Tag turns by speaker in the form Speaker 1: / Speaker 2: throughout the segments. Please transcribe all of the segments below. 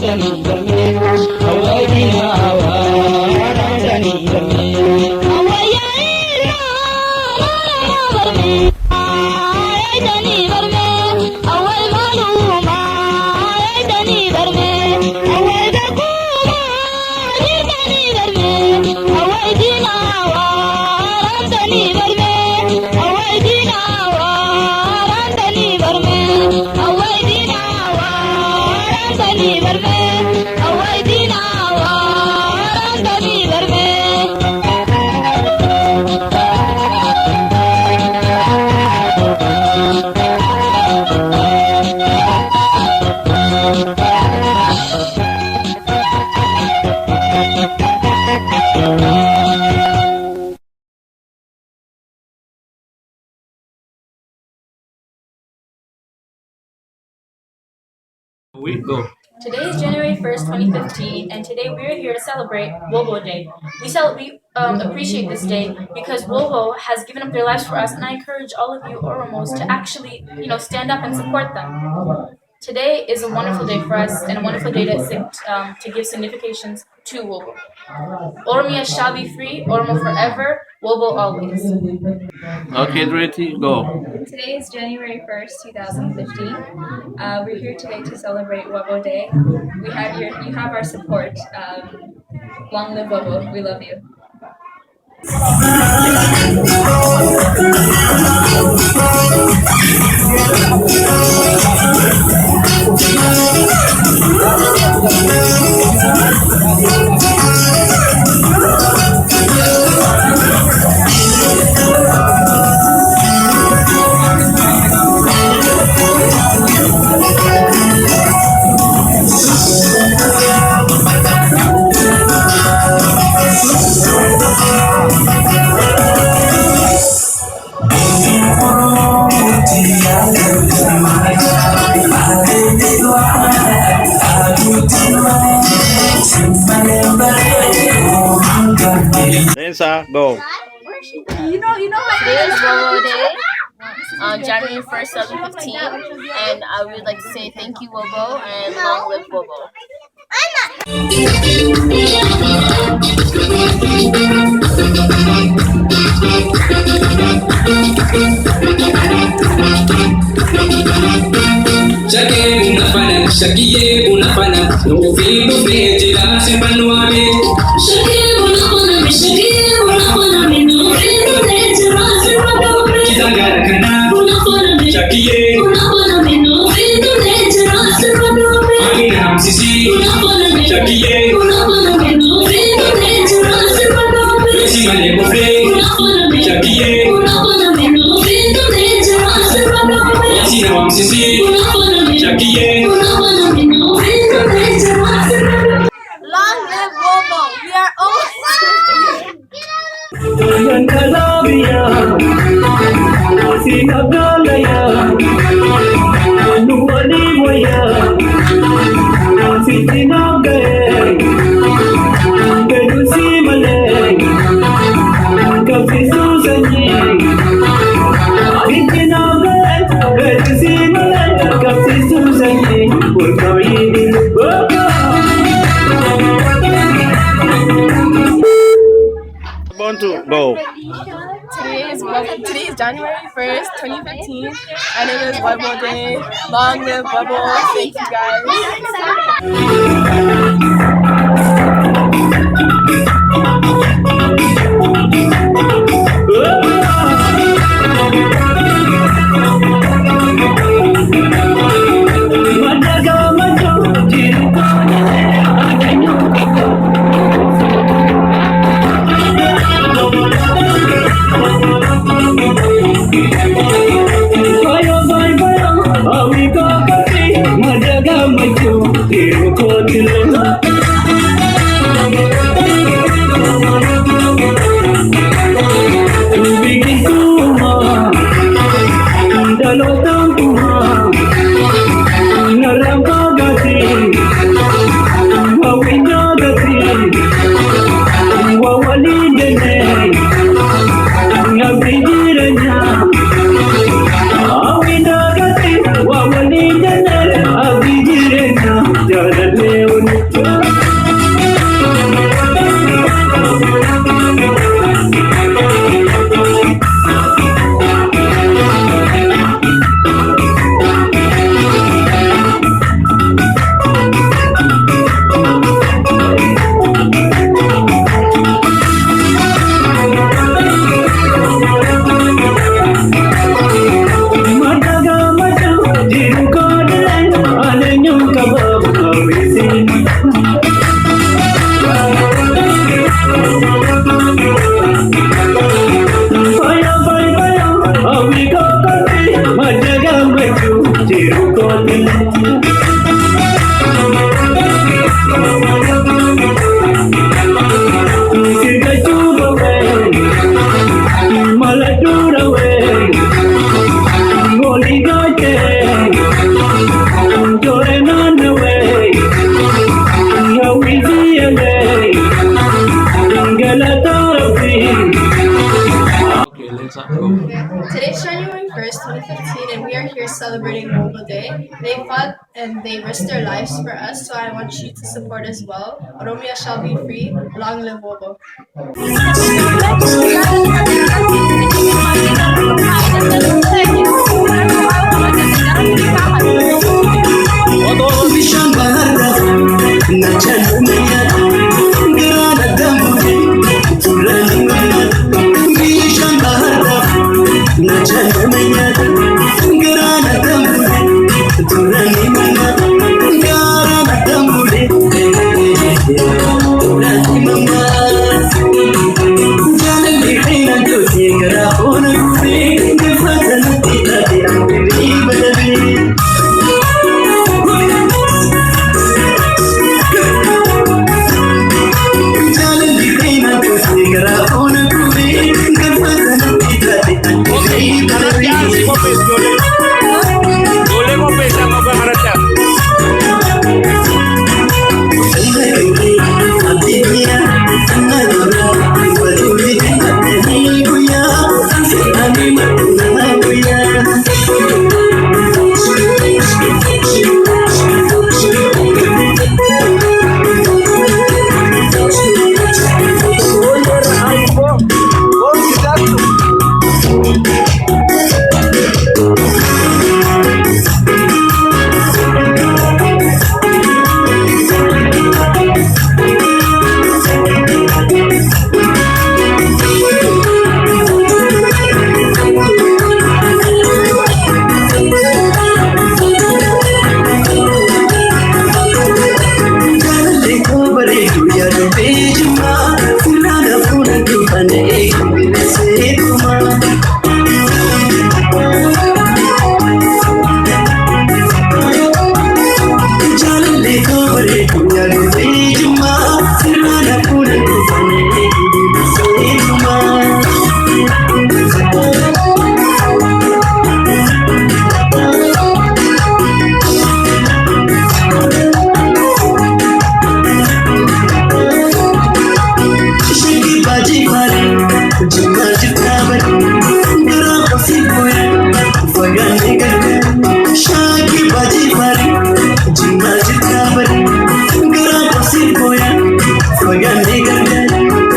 Speaker 1: Thank you. We go.
Speaker 2: Today is January 1st, 2015, and today we are here to celebrate Wobo Day. We appreciate this day because Wobo has given up their lives for us, and I encourage all of you Oromos to actually, stand up and support them. Today is a wonderful day for us and a wonderful day to give significations to Wobo. Oromia shall be free, Oromo forever, Wobo always.
Speaker 1: Okay, ready, go.
Speaker 3: Today is January 1st, 2015. We're here today to celebrate Wobo Day. You have our support. Long live Wobo. We love you.
Speaker 1: Lensa, go.
Speaker 2: Today is Wobo Day, January 1st, 2015, and I would like to say thank you, Wobo, and long live Wobo.
Speaker 4: Shakiye unafana nufindo fejira sepanuame Shakiye unafana nufindo fejira sepanuame Kizangara kana unafana Shakiye nufindo fejira sepanuame Amina sisi unafana Shakiye nufindo fejira sepanuame Simale mofre unafana Shakiye nufindo fejira sepanuame Sina sisi unafana Shakiye.
Speaker 2: Long live Wobo! We are
Speaker 1: To go.
Speaker 3: Today is January 1st, 2015, and it is Wobo Day. Long live Wobo. Thank you
Speaker 4: guys.
Speaker 5: celebrating Mobile Day. They fought and they risked their lives for us, so I want you to support as well. Oromia shall be free. Long live Wobo.
Speaker 1: Boleh mo pesa magkakaratya.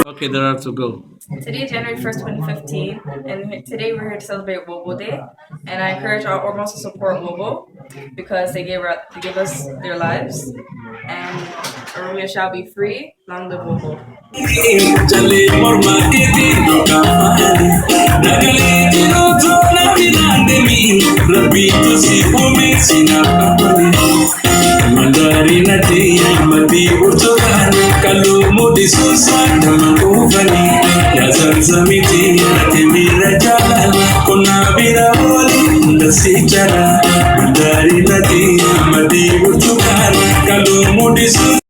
Speaker 1: Okay, there are to go.
Speaker 6: Today, January 1st, 2015, and today we're here to celebrate Wobo Day. And I encourage our Ormos to support Wobo because they gave us their lives. And Oromia shall be free. Long live Wobo.
Speaker 4: Mandari nati mati utukan kalumu disusan nama ufani ya zanzamiti natimira jalan kuna bila wali ndasicara mandari nati mati utukan kalumu disusan